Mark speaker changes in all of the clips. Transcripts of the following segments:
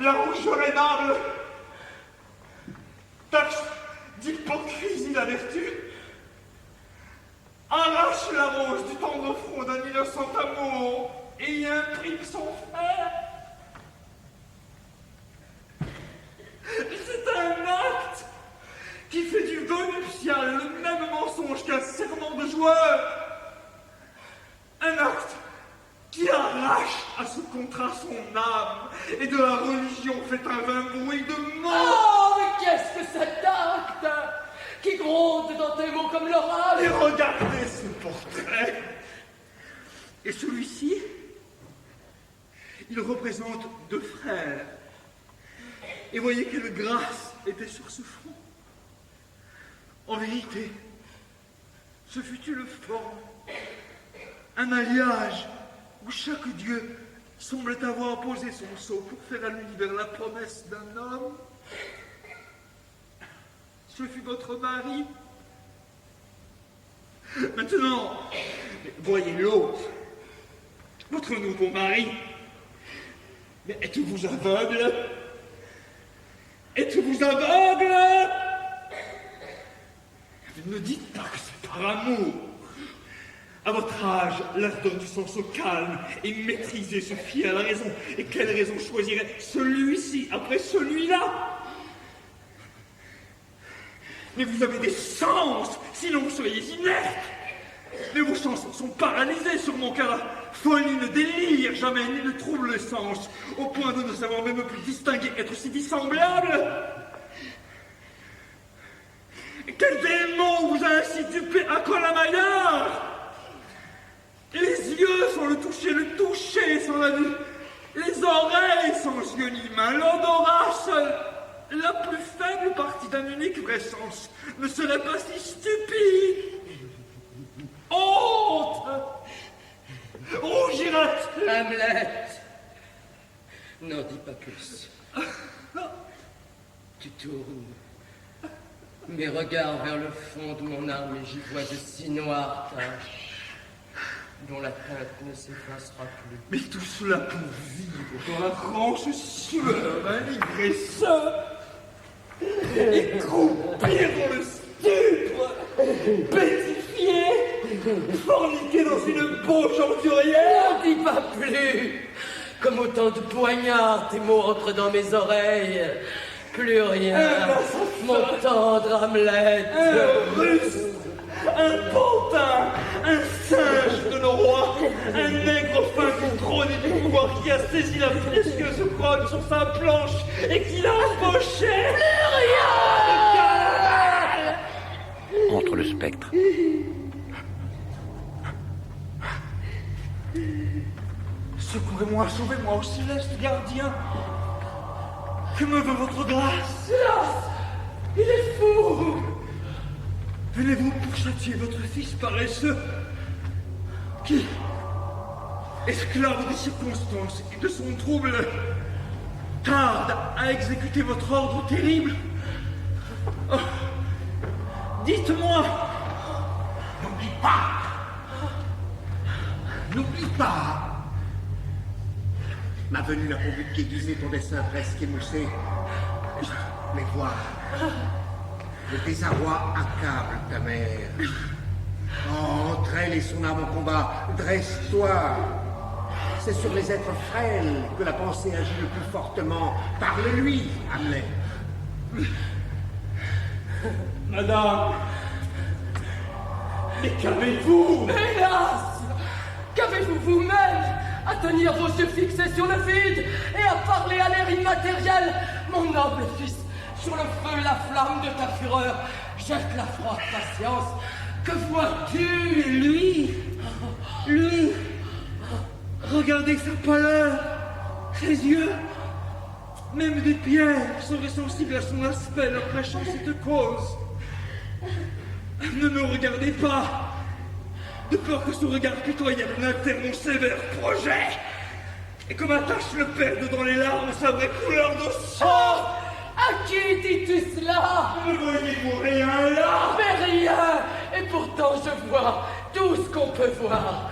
Speaker 1: la rougeur aimable. Taxe d'hypocrisie la vertu. Arrache la rose du tendre front d'un innocent amour et y imprime son frère. C'est un acte qui fait du vœu nuptial le même mensonge qu'un serment de joueur. Un acte qui arrache à ce contrat son âme et de la religion fait un vain bruit de mort.
Speaker 2: Oh, mais qu'est-ce que cet acte qui gronde dans tes mots comme l'orage?
Speaker 1: Et regardez ce portrait. Et celui-ci, il représente deux frères. Et voyez quelle grâce était sur ce front. En vérité, ce fut une forme, un alliage où chaque dieu semble avoir posé son sceau pour faire à l'univers la promesse d'un homme. Ce fut votre mari. Maintenant, voyez l'autre, votre nouveau mari. Mais êtes-vous aveugle? Êtes-vous aveugle? Ne dites pas que c'est par amour. À votre âge, l'ardeur du sens au calme et maîtrisé se fie à la raison. Et quelle raison choisirait celui-ci après celui-là? Mais vous avez des sens, sinon vous seriez inerte. Mais vos sens sont paralysés sûrement, car la folie ne délire jamais ni ne trouble les sens, au point de ne savoir même plus distinguer, être si dissemblables. Quel démon vous a ainsi dupé à Colamaillard? Les yeux sans le toucher sans la vue, les oreilles sans yeux ni main, l'odorat seul, la plus faible partie d'un unique vrai sens, ne serait pas si stupide. Honte! Rougiras-tu?
Speaker 2: Hamlet, n'en dis pas plus. Tu tournes mes regards vers le fond de mon âme et j'y vois de si noires taches dont la teinte ne s'effacera plus.
Speaker 1: Mais tout cela pour vivre dans la franche sueur d'un ivre et croupir dans le stupre, pétrifié, forniqué dans une bauche ordurière.
Speaker 2: N'en dis pas plus. Comme autant de poignards, tes mots entrent dans mes oreilles. Plus rien, mon tendre Hamlet.
Speaker 1: Un russe, un pantin, un singe de nos rois, un nègre fin du trône et du pouvoir qui a saisi la précieuse couronne sur sa planche et qui l'a empoché.
Speaker 2: Plus rien.
Speaker 3: Entre le spectre.
Speaker 1: Secourez-moi, sauvez-moi, ô céleste gardien. Que me veut votre grâce?
Speaker 2: Hélas, il est fou.
Speaker 1: Venez-vous pour châtier votre fils paresseux, qui, esclave des circonstances et de son trouble, tarde à exécuter votre ordre terrible? Oh, dites-moi!
Speaker 4: N'oublie pas! N'oublie pas! Ma venue n'a pour but qu'aiguiser ton dessin presque émoussé. Mais vois, le désarroi accable ta mère. Oh, entre elle et son âme en combat, dresse-toi. C'est sur les êtres frêles que la pensée agit le plus fortement. Parle-lui, Hamlet.
Speaker 1: Madame, mais qu'avez-vous?
Speaker 2: Hélas, qu'avez-vous vous-même à tenir vos yeux fixés sur le vide et à parler à l'air immatériel? Mon noble fils, sur le feu et la flamme de ta fureur, jette la froide patience. Que vois-tu?
Speaker 1: Lui, regardez sa pâleur, ses yeux, même des pierres seraient sensibles à son aspect leur prêchant cette cause. Ne me regardez pas, de peur que ce regard pitoyable n'altère mon sévère projet, et que ma tâche le perde dans les larmes sa vraie couleur de sang.
Speaker 2: Oh, à qui dis-tu cela?
Speaker 1: Ne voyez-vous rien là?
Speaker 2: Mais rien, et pourtant je vois tout ce qu'on peut voir.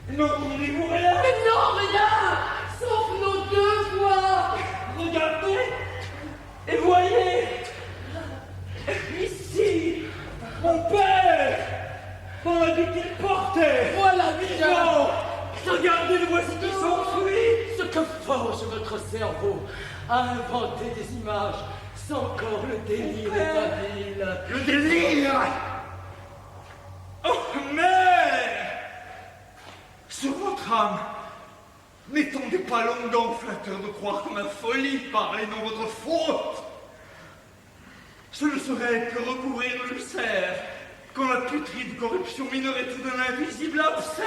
Speaker 1: N'entendez-vous rien?
Speaker 2: Mais non, rien, sauf nos deux voix.
Speaker 1: Regardez
Speaker 2: plonge votre cerveau à inventer des images sans corps le délire est habile.
Speaker 4: Le délire!
Speaker 1: Oh, mère! Sur votre âme, n'étendez pas longuement, flatteur, de croire que ma folie parle et non votre faute. Ce ne serait que recouvrir l'ulcère quand la putride corruption minerait tout d'un invisible abcès.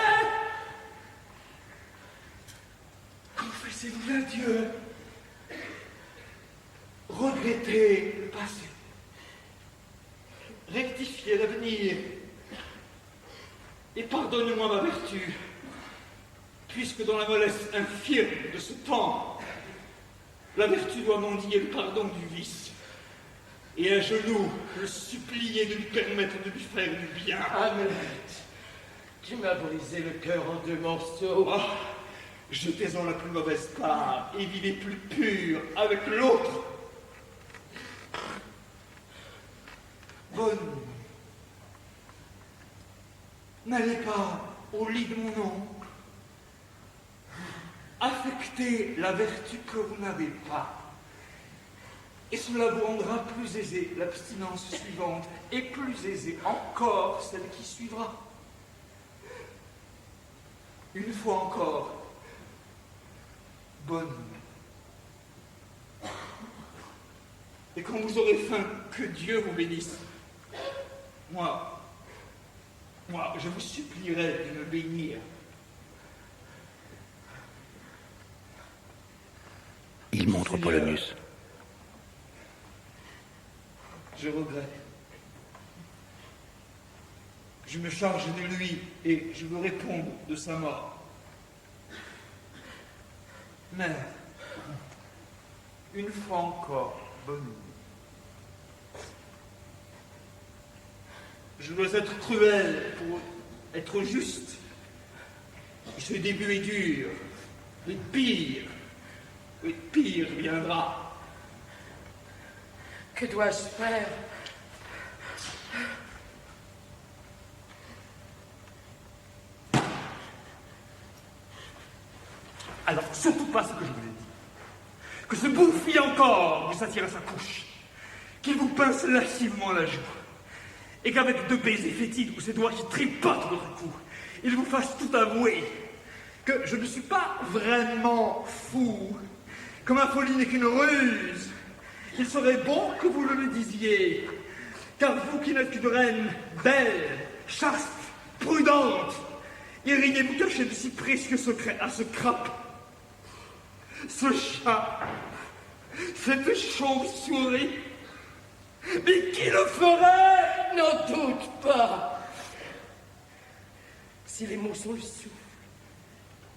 Speaker 1: Confessez-vous à Dieu. Regrettez le passé. Rectifiez l'avenir. Et pardonnez-moi ma vertu, puisque dans la mollesse infirme de ce temps, la vertu doit mendier le pardon du vice, et à genoux le supplier de lui permettre de lui faire du bien.
Speaker 2: Hamlet, tu m'as brisé le cœur en 2 morceaux.
Speaker 1: Oh, jetez-en la plus mauvaise part, et vivez plus pur avec l'autre. Bonne nuit. N'allez pas au lit de mon oncle. Affectez la vertu que vous n'avez pas. Et cela vous rendra plus aisée l'abstinence suivante, et plus aisée encore celle qui suivra. Une fois encore, bonne nuit. Et quand vous aurez faim, que Dieu vous bénisse. Moi, je vous supplierai de me bénir.
Speaker 3: Il montre
Speaker 1: Seigneur,
Speaker 3: Polonius.
Speaker 1: Je regrette. Je me charge de lui et je veux répondre de sa mort. Mais, une fois encore, bonne nuit. Je dois être cruel pour être juste. Ce début est dur, mais pire viendra.
Speaker 2: Que dois-je faire?
Speaker 1: Alors, surtout pas ce que je vous ai dit. Que ce bouffi encore vous attire à sa couche, qu'il vous pince lascivement la joue, et qu'avec 2 baisers fétides ou ses doigts qui tripotent votre cou, il vous fasse tout avouer que je ne suis pas vraiment fou, que ma folie n'est qu'une ruse. Il serait bon que vous le disiez, car vous qui n'êtes qu'une reine belle, chaste, prudente, iriez vous cacher de si précieux secrets à ce crapaud, ce chat, cette chauve-souris. Mais qui le ferait?
Speaker 2: N'en doute pas. Si les mots sont le souffle,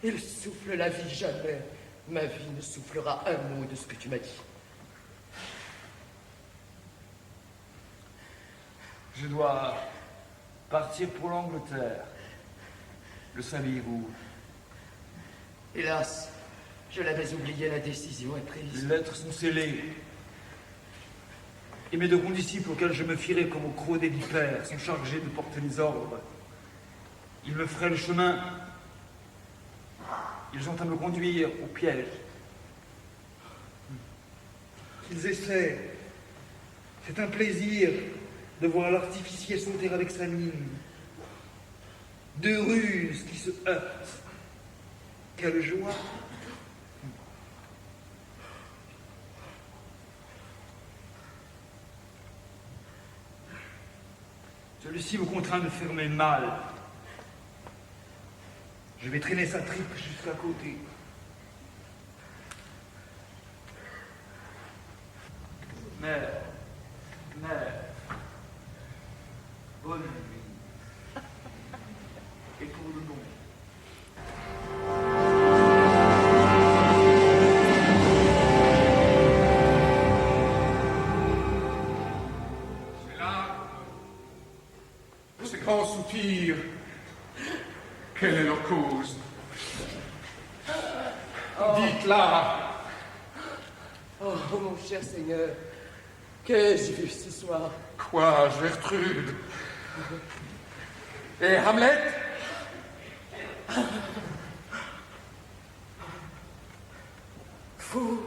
Speaker 2: et le souffle la vie jamais, ma vie ne soufflera un mot de ce que tu m'as dit.
Speaker 1: Je dois partir pour l'Angleterre. Le saviez-vous?
Speaker 2: Hélas, je l'avais oublié, la décision est prise.
Speaker 1: Les lettres sont scellées. Et mes 2 condisciples auxquels je me fierai comme au croc des vipères sont chargés de porter les ordres. Ils me feraient le chemin. Ils ont à me conduire au piège. Ils essaient. C'est un plaisir de voir l'artificier sauter avec sa mine. 2 ruses qui se heurtent. Quelle joie! Celui-ci vous contraint de fermer mal. Je vais traîner sa tripe jusqu'à côté. Mère, bonne nuit. Et pour le bon.
Speaker 5: C'est là, pour ces grands soupirs, quelle est leur cause? Dites-la.
Speaker 2: Oh, mon cher Seigneur, qu'ai-je vu ce soir?
Speaker 5: Quoi, Gertrude? Et Hamlet?
Speaker 2: Fou,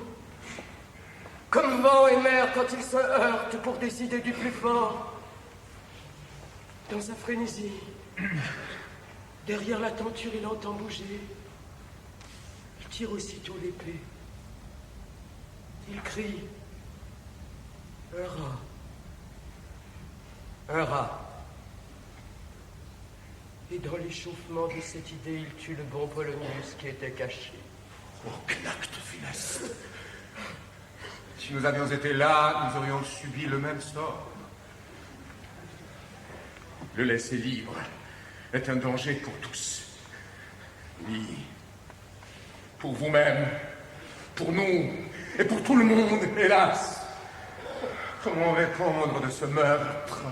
Speaker 2: comme vent et mer quand ils se heurtent pour décider du plus fort. Dans sa frénésie, derrière la tenture, il entend bouger. Il tire aussitôt l'épée. Il crie. Un rat. Un rat. Et dans l'échauffement de cette idée, il tue le bon Polonius qui était caché.
Speaker 5: Oh, quel acte funeste! Si nous avions été là, nous aurions subi le même sort. Le laisser libre est un danger pour tous. Oui, pour vous-même, pour nous et pour tout le monde, hélas. Comment répondre de ce meurtre?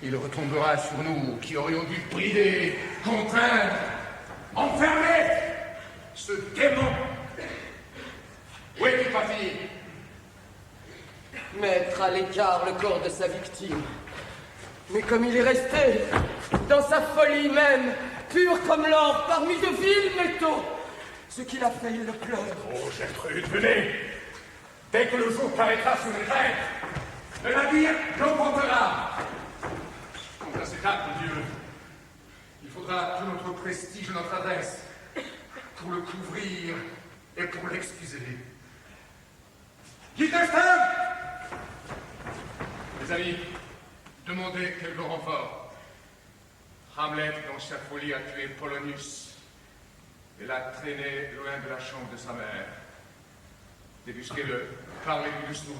Speaker 5: Il retombera sur nous qui aurions dû priver, contraindre, enfermer ce démon. Où est-il, ma fille?
Speaker 2: Mettre à l'écart le corps de sa victime. Mais comme il est resté, dans sa folie même, pur comme l'or, parmi de vils métaux, ce qu'il a fait, il le pleure.
Speaker 5: Oh, Gertrude, venez! Dès que le jour paraîtra sur les grèves, le navire l'emportera. Quant à cet acte, Dieu, il faudra tout notre prestige et notre adresse pour le couvrir et pour l'excuser. Guy Destin! Mes amis, demandez quelque renfort. Hamlet, dans sa folie, a tué Polonius et l'a traîné loin de la chambre de sa mère. Débusquez-le, parlez-lui doucement,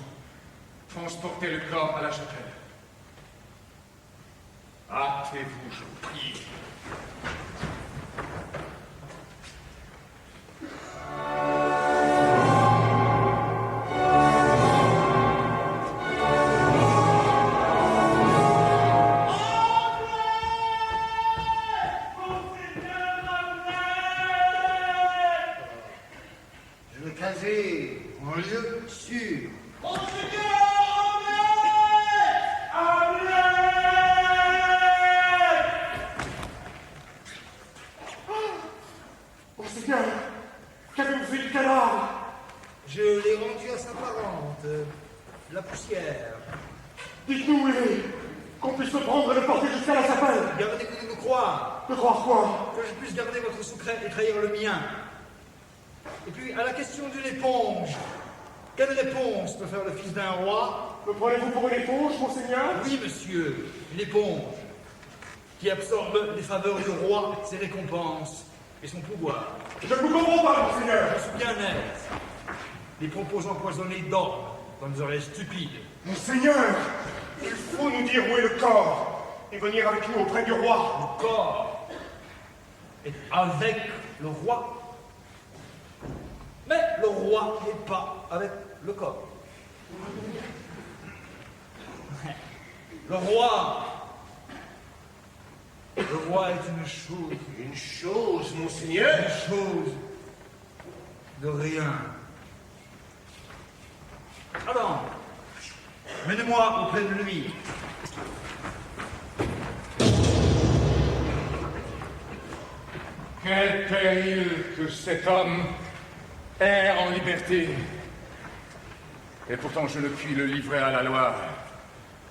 Speaker 5: transportez le corps à la chapelle. Hâtez-vous, je vous prie.
Speaker 4: Je vais caser en lieu sûr.
Speaker 5: Monseigneur, qu'avez-vous fait du cadavre?
Speaker 6: Je l'ai rendu à sa parente, la poussière.
Speaker 5: Dites-nous où il est, qu'on puisse le prendre et le porter jusqu'à la chapelle.
Speaker 6: Gardez-vous de me croire,
Speaker 5: De croire quoi?
Speaker 6: que je puisse garder votre secret et trahir le mien. Et puis, à la question d'une éponge, quelle réponse peut faire le fils d'un roi?
Speaker 5: Me prenez-vous pour une éponge, monseigneur?
Speaker 6: Oui, monsieur, une éponge qui absorbe les faveurs du roi, ses récompenses et son pouvoir.
Speaker 5: Je ne vous comprends pas, monseigneur.
Speaker 6: Je suis bien net. Les propos empoisonnés dorment dans nos oreilles stupides.
Speaker 5: Monseigneur, il faut nous dire où est le corps et venir avec nous auprès du roi.
Speaker 6: Le corps est avec le roi. Mais le roi n'est pas avec le corps. Le roi est une chose.
Speaker 5: Une chose, monseigneur?
Speaker 6: Une chose de rien. Alors, menez-moi auprès de lui.
Speaker 5: Quel péril que cet homme erre en liberté. Et pourtant je ne puis le livrer à la loi.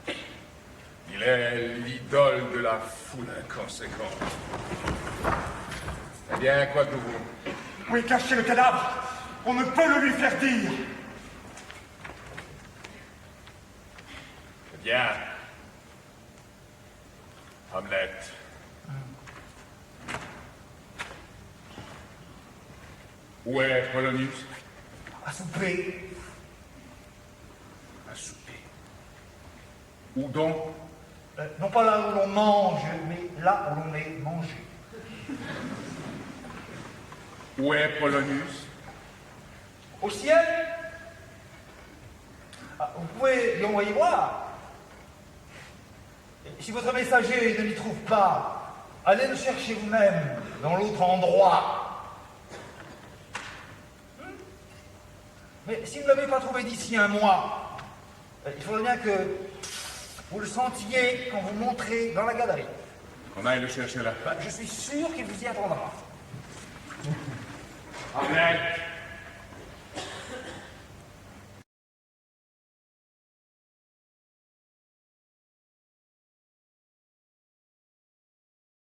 Speaker 5: Il est l'idole de la foule inconséquente. Eh bien, quoi que vous? Où est caché le cadavre? On ne peut le lui faire dire. Eh bien, Hamlet. Où est Polonius?
Speaker 6: À souper.
Speaker 5: À souper. Où donc?
Speaker 6: Non pas là où l'on mange, mais là où l'on est mangé.
Speaker 5: Où est Polonius?
Speaker 6: Au ciel. Vous pouvez l'y envoyer voir. Et si votre messager ne l'y trouve pas, allez le chercher vous-même dans l'autre endroit. Mais si vous ne l'avez pas trouvé d'ici un mois, il faudrait bien que vous le sentiez quand vous montrez dans la galerie.
Speaker 5: On aille le chercher là.
Speaker 6: Je suis sûr qu'il vous y attendra.
Speaker 5: Hamlet!